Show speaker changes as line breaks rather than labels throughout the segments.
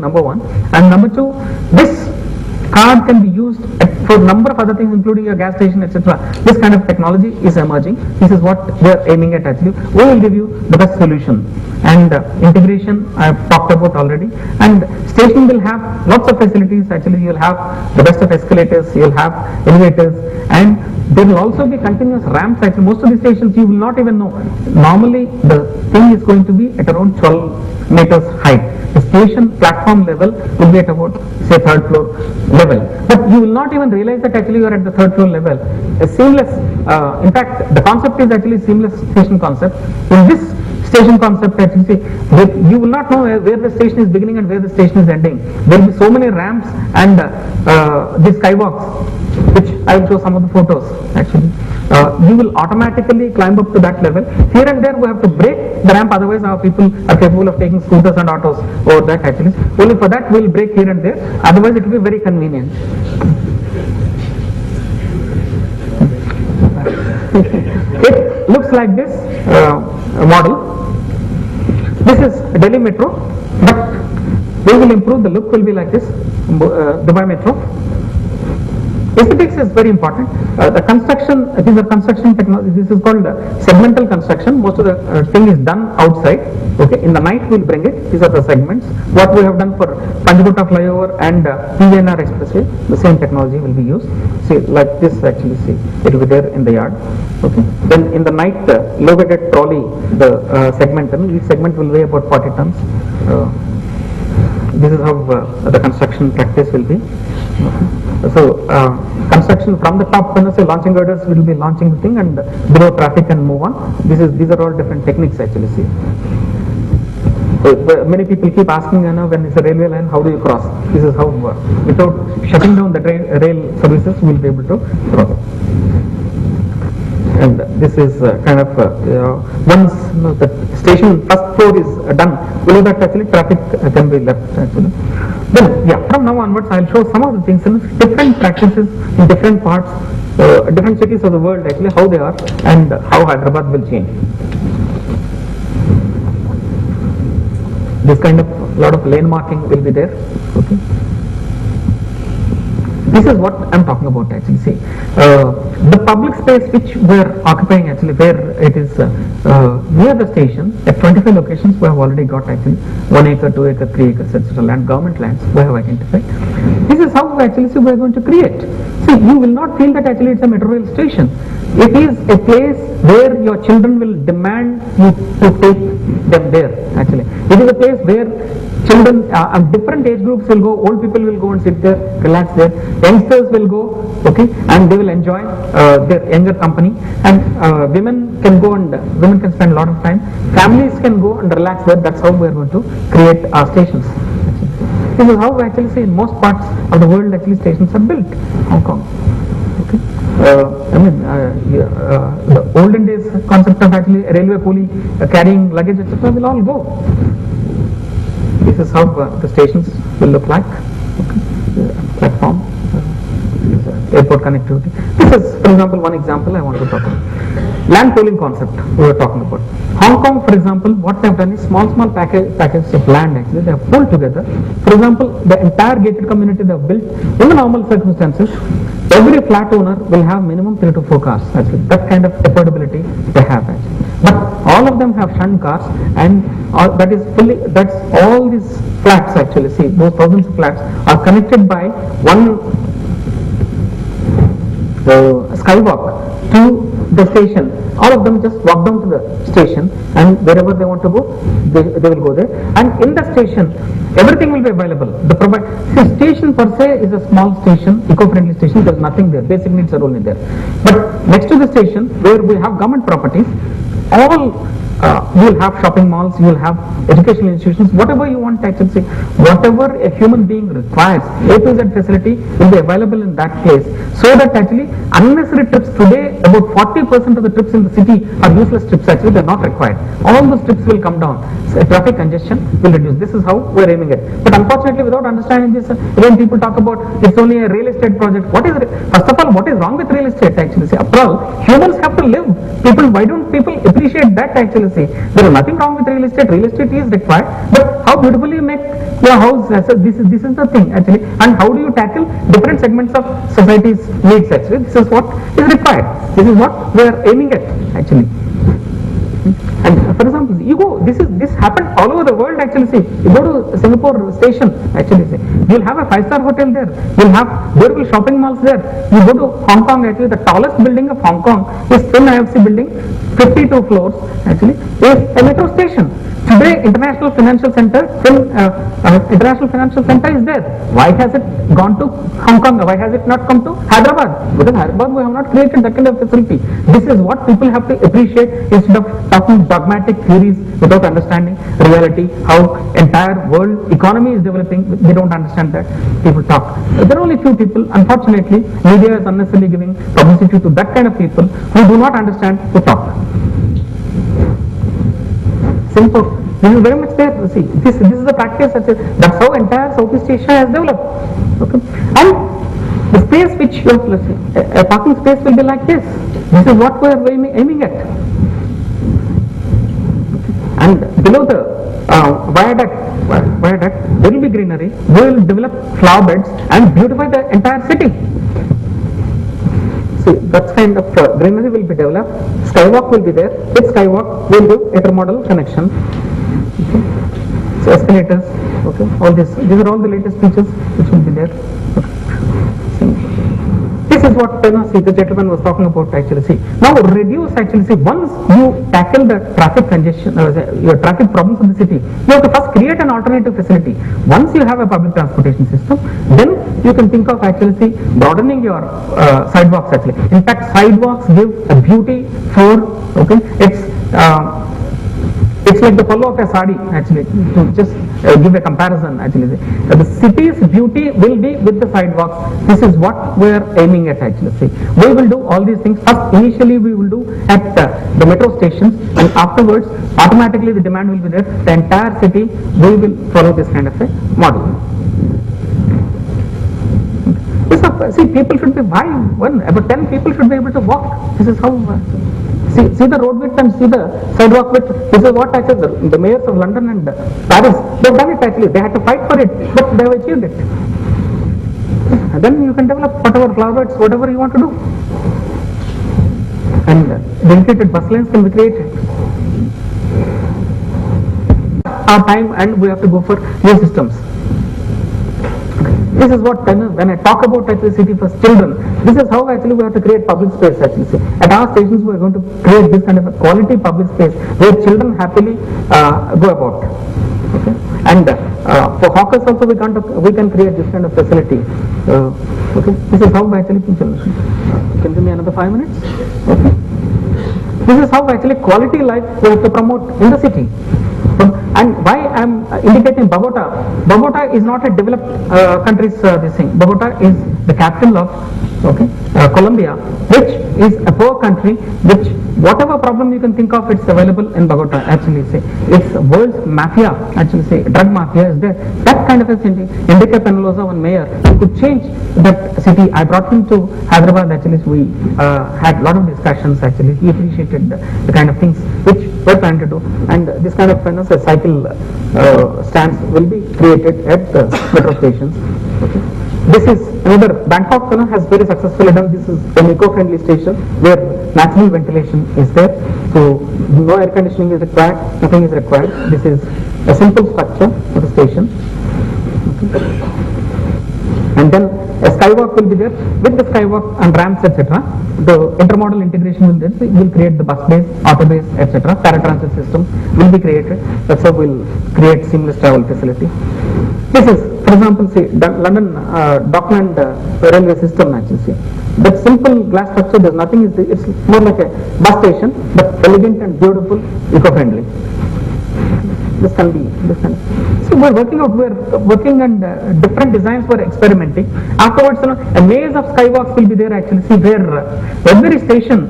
number one. And number two, this card can be used for a number of other things, including your gas station, etc. This kind of technology is emerging. This is what we are aiming at actually. We will give you the best solution. And integration I have talked about already. And station will have lots of facilities. Actually, you will have the best of escalators, you will have elevators, and there will also be continuous ramps. Actually, most of the stations you will not even know. Normally, the thing is going to be at around 12 meters height. The station platform level will be at about, say, third floor level. But you will not even realize that actually you are at the third floor level. A seamless, in fact, the concept is actually seamless station concept. In this station concept, actually, you will not know where the station is beginning and where the station is ending. There will be so many ramps and these skywalks, which I will show some of the photos actually. You will automatically climb up to that level. Here and there we have to break the ramp, otherwise our people are capable of taking scooters and autos over that actually. Only for that we will break here and there, otherwise it will be very convenient. It looks like this model. This is Delhi Metro, but we will improve. The look will be like this, Dubai Metro. Aesthetics is very important. The construction, these are construction technology. This is called segmental construction. Most of the thing is done outside. Okay, in the night we will bring it. These are the segments. What we have done for Panchgutta flyover and PVNR expressway, the same technology will be used. See, like this actually. See, it will be there in the yard. Okay. Then in the night, low-weighted trolley, the segment. Each segment will weigh about 40 tons. This is how the construction practice will be. Okay. So construction from the top, when I say launching girders, will be launching the thing and below traffic and move on. These are all different techniques actually. See, so, many people keep asking, when it's a railway line, how do you cross? This is how, without shutting down the rail services, we will be able to cross. And this is kind of once the station first floor is done, below that actually traffic can be left actually. Then from now onwards I will show some of the things in different practices in different parts, different cities of the world actually, how they are and how Hyderabad will change. This kind of lot of lane marking will be there. Okay. This is what I am talking about actually. See, the public space which we are occupying actually, where it is near the station, at 25 locations we have already got actually 1 acre, 2 acre, 3 acres, etc. land, government lands we have identified. This is how actually we are going to create. See, you will not feel that actually it's a metro rail station. It is a place where your children will demand you to take them there actually. It is a place where children different age groups will go, old people will go and sit there, relax there, youngsters will go, okay, and they will enjoy their younger company, and women can go and women can spend a lot of time, families can go and relax there. That's how we are going to create our stations. This is how we actually see in most parts of the world actually stations are built. Hong Kong. Okay. The olden days concept of actually railway pulley carrying luggage, etc. will all go. This is how the stations will look like. Okay. Platform, airport connectivity. This is, for example, one example I want to talk about. Land pooling concept we were talking about. Hong Kong, for example, what they have done is small packages of land actually they have pulled together. For example, the entire gated community they have built in the normal circumstances. Every flat owner will have minimum 3 to 4 cars actually. That kind of affordability they have actually. But all of them have shunned cars, and that's all these flats actually. See, those thousands of flats are connected by one skywalk to the station. All of them just walk down to the station, and wherever they want to go, they will go there. And in the station, everything will be available. The station per se is a small station, eco-friendly station. There's nothing there. Basic needs are only there. But next to the station, where we have government properties, all you will have shopping malls, you will have educational institutions, whatever you want actually, whatever a human being requires, A to Z facility will be available in that place, so that actually unnecessary trips today, about 40% of the trips in the city are useless trips actually, they are not required. All those trips will come down, so traffic congestion will reduce. This is how we are aiming at. But unfortunately, without understanding this, when people talk about it's only a real estate project, first of all, what is wrong with real estate actually? After all, humans have to live. Why don't people appreciate that actually? There is nothing wrong with real estate. Real estate is required, but how beautifully you make your house. So this is the thing actually. And how do you tackle different segments of society's needs actually? This is what is required. This is what we are aiming at actually. And for example, you go, this happened all over the world actually. See, you go to Singapore station actually, see, you'll have a 5-star hotel there, you'll have beautiful shopping malls there. You go to Hong Kong actually, the tallest building of Hong Kong is Twin IFC building, 52 floors actually, is a metro station. Today, International Financial Center, International Financial Center is there. Why has it gone to Hong Kong? Why has it not come to Hyderabad? Because Hyderabad, we have not created that kind of facility. This is what people have to appreciate instead of talking dogmatic theories without understanding reality, how entire world economy is developing. They don't understand that. People talk. There are only few people, unfortunately, media is unnecessarily giving publicity to that kind of people who do not understand to talk. Simple. This is very much there. See, this is the practice. That's how entire Southeast Asia has developed. Okay, and the space which you have, let's say, a parking space will be like this. This is what we are aiming at. And below the viaduct, there will be greenery. We will develop flower beds and beautify the entire city. See, that kind of greenery will be developed. Skywalk will be there. With Skywalk, we will do intermodal connection. Okay. So escalators. Okay. All this. These are all the latest features which will be there. Okay. This is what the gentleman was talking about actually. See, now reduce actually. See, once you tackle the traffic congestion, your traffic problems in the city, you have to first create an alternative facility. Once you have a public transportation system, then you can think of actually broadening your sidewalks actually. In fact, sidewalks give a beauty for, okay, it's like the follow of a sari actually, to just give a comparison actually. The city's beauty will be with the sidewalks. This is what we are aiming at actually. See, we will do all these things. First, initially we will do at the metro stations, and afterwards automatically the demand will be there. The entire city, we will follow this kind of a model. See, people should be, about 10 people should be able to walk. This is how, see the road width and see the sidewalk width. This is what actually the mayors of London and Paris, they've done it actually. They had to fight for it, but they have achieved it. And then you can develop whatever flower beds, whatever you want to do. And dedicated bus lanes can be created. Our time, and we have to go for new systems. This is what when I talk about actually city for children, this is how actually we have to create public space actually. See, at our stations we are going to create this kind of a quality public space where children happily go about. Okay, and for hawkers also we can create this kind of facility. Okay, this is how actually children. Can you give me another 5 minutes? Okay. This is how actually quality life we have to promote in the city. And why I am indicating Bogota? Bogota is not a developed country's this thing. Bogota is the capital of Colombia, which is a poor country, which whatever problem you can think of, it's available in Bogota actually. Say it's world's mafia actually. Say drug mafia is there. That kind of a city. Enrique Peñalosa, one mayor, could change that city. I brought him to Hyderabad actually. We had a lot of discussions actually. He appreciated the kind of things which we're trying to do, and this kind of cycle stands will be created at the metro stations. Okay. This is another, Bangkok has very successfully done. This is an eco-friendly station where natural ventilation is there. So no air conditioning is required, nothing is required. This is a simple structure for the station. Okay. And then a skywalk will be there. With the skywalk and ramps, etc., the intermodal integration will be there. We'll create the bus bays, auto bays, etc. Paratransit system will be created. That's how we'll create seamless travel facility. This is, for example, see London Dockland railway system actually. See that simple glass structure. There's nothing. It's more like a bus station, but elegant and beautiful, eco-friendly. This can be. So we're working on different designs. We're experimenting. Afterwards, a maze of skywalks will be there actually. See where every station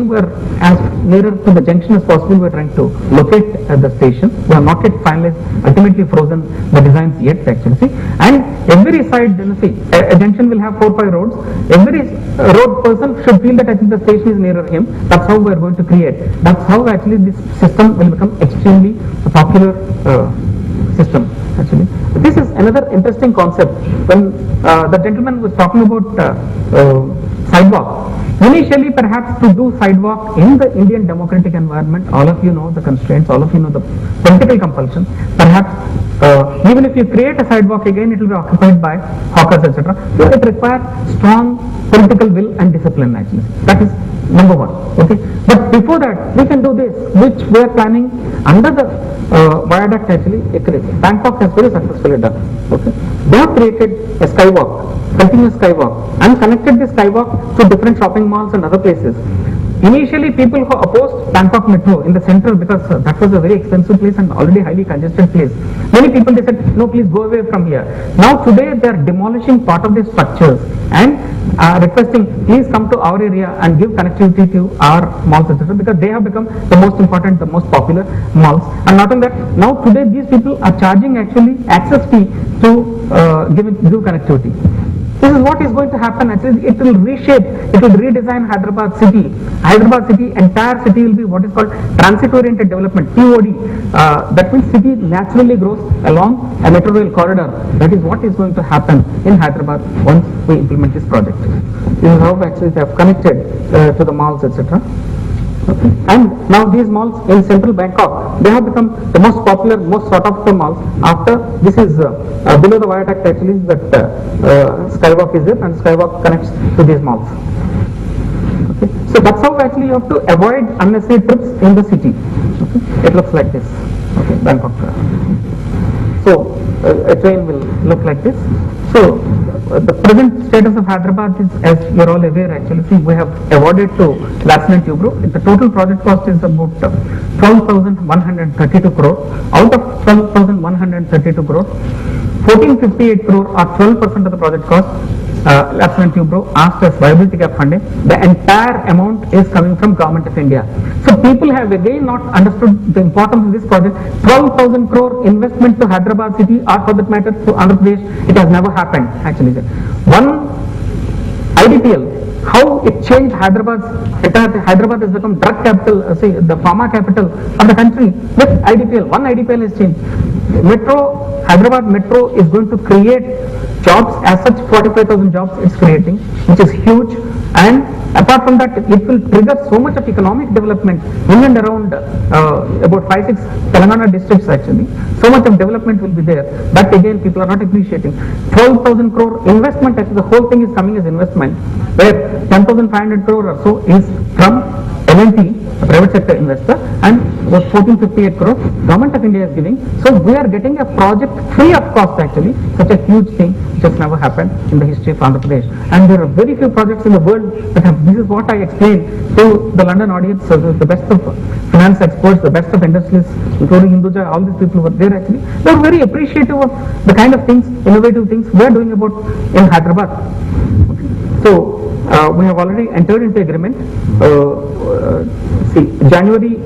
we're as nearer to the junction as possible. We're trying to locate the station. We have not yet finalized, ultimately frozen the designs yet actually. See, and every side, a junction will have 4-5 roads. Every road person should feel that I think the station is nearer him. That's how we're going to create. That's how actually this system will become extremely popular system actually. This is another interesting concept. When the gentleman was talking about sidewalk, initially perhaps to do sidewalk in the Indian democratic environment, all of you know the constraints, all of you know the political compulsion. Perhaps even if you create a sidewalk again, it will be occupied by hawkers, etc. So it requires strong political will and discipline actually. That is number one. Okay. But before that, we can do this, which we are planning under the viaduct actually. Bangkok has very successfully done. Okay. They have created a skywalk, continuous skywalk, and connected the skywalk to different shopping malls and other places. Initially, people who opposed Bangkok Metro in the center, because that was a very expensive place and already highly congested place. Many people, they said, no, please go away from here. Now today they are demolishing part of the structures and requesting, please come to our area and give connectivity to our malls, etc. Because they have become the most important, the most popular malls. And not only that, now today these people are charging actually access fee to give connectivity. This is what is going to happen actually. It will reshape, it will redesign Hyderabad city. Hyderabad city, entire city will be what is called transit oriented development, TOD. That means city naturally grows along a metro rail corridor. That is what is going to happen in Hyderabad once we implement this project. This is how actually they have connected to the malls, etc. Okay. And now these malls in central Bangkok, they have become the most popular, most sought after malls. After this is below the viaduct actually that skywalk is there, and skywalk connects to these malls. Okay. So that's how actually you have to avoid unnecessary trips in the city. Okay. It looks like this. Okay, Bangkok. So a train will look like this. So the present status of Hyderabad is, as you are all aware actually, see, we have awarded to Larsen & Toubro. The total project cost is about 12,132 crore. Out of 12,132 crore, 1458 crore or 12% of the project cost, Larsen & Toubro asked as viability gap funding. The entire amount is coming from Government of India. So people have again not understood the importance of this project. 12,000 crore investment to Hyderabad city, or for that matter to Andhra Pradesh, it has never happened actually. One IDPL, how it changed Hyderabad's entire. Hyderabad has become drug capital, say the pharma capital of the country with IDPL. One IDPL has changed. Metro, Hyderabad Metro is going to create jobs, as such 45,000 jobs it's creating, which is huge. And apart from that, it will trigger so much of economic development in and around about 5-6 Telangana districts actually. So much of development will be there. But again, people are not appreciating. 12,000 crore investment, actually the whole thing is coming as investment, where 10,500 crore or so is from L&T, a private sector investor, and about 1458 crore Government of India is giving. So we are getting a project free of cost actually, such a huge thing which has never happened in the history of Andhra Pradesh. And there are very few projects in the world that have, this is what I explained to the London audience, so the best of finance experts, the best of industrialists, including Hinduja, all these people were there actually. They were very appreciative of the kind of things, innovative things we are doing about in Hyderabad. Okay. So we have already entered into agreement. See, January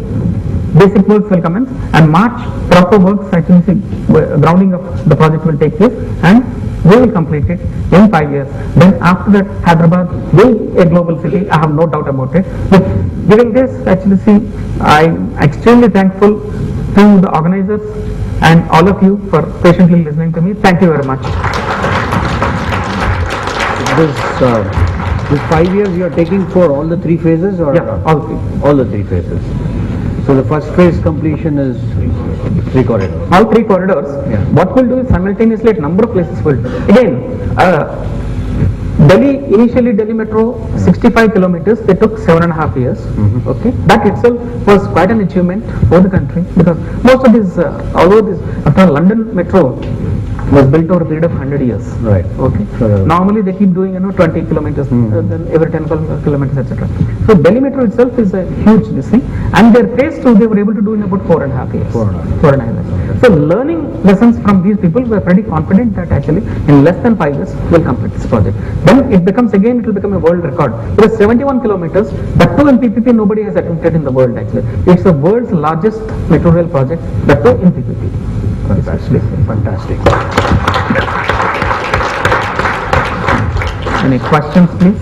basic works will commence, and March proper works actually, grounding of the project will take place, and we will complete it in 5 years. Then after that, Hyderabad will be a global city. I have no doubt about it. But giving this, actually, see, I am extremely thankful to the organizers and all of you for patiently listening to me. Thank you very much.
This 5 years you are taking for all the 3 phases, or
yeah, all 3.
All the 3 phases. So the first phase completion is 3 corridors.
All 3 corridors.
Yeah.
What we'll do is simultaneously at number of places will do. Again, Delhi, initially Delhi Metro 65 kilometers, they took 7.5 years. Okay, that itself was quite an achievement for the country, because most of these, although this, after London Metro was built over a period of 100 years.
Right.
Okay. Normally they keep doing 20 kilometers, then every 10 kilometers, etc. So Delhi Metro itself is a huge thing, and their phase 2 they were able to do in about 4.5 years. 4.5 years. So learning lessons from these people, we are pretty confident that actually in less than 5 years we'll complete this project. Then it becomes again, it will become a world record. It is 71 kilometers, that too in PPP nobody has attempted in the world actually. It's the world's largest metro rail project, that too in PPP.
Fantastic. Fantastic.
Any questions, please?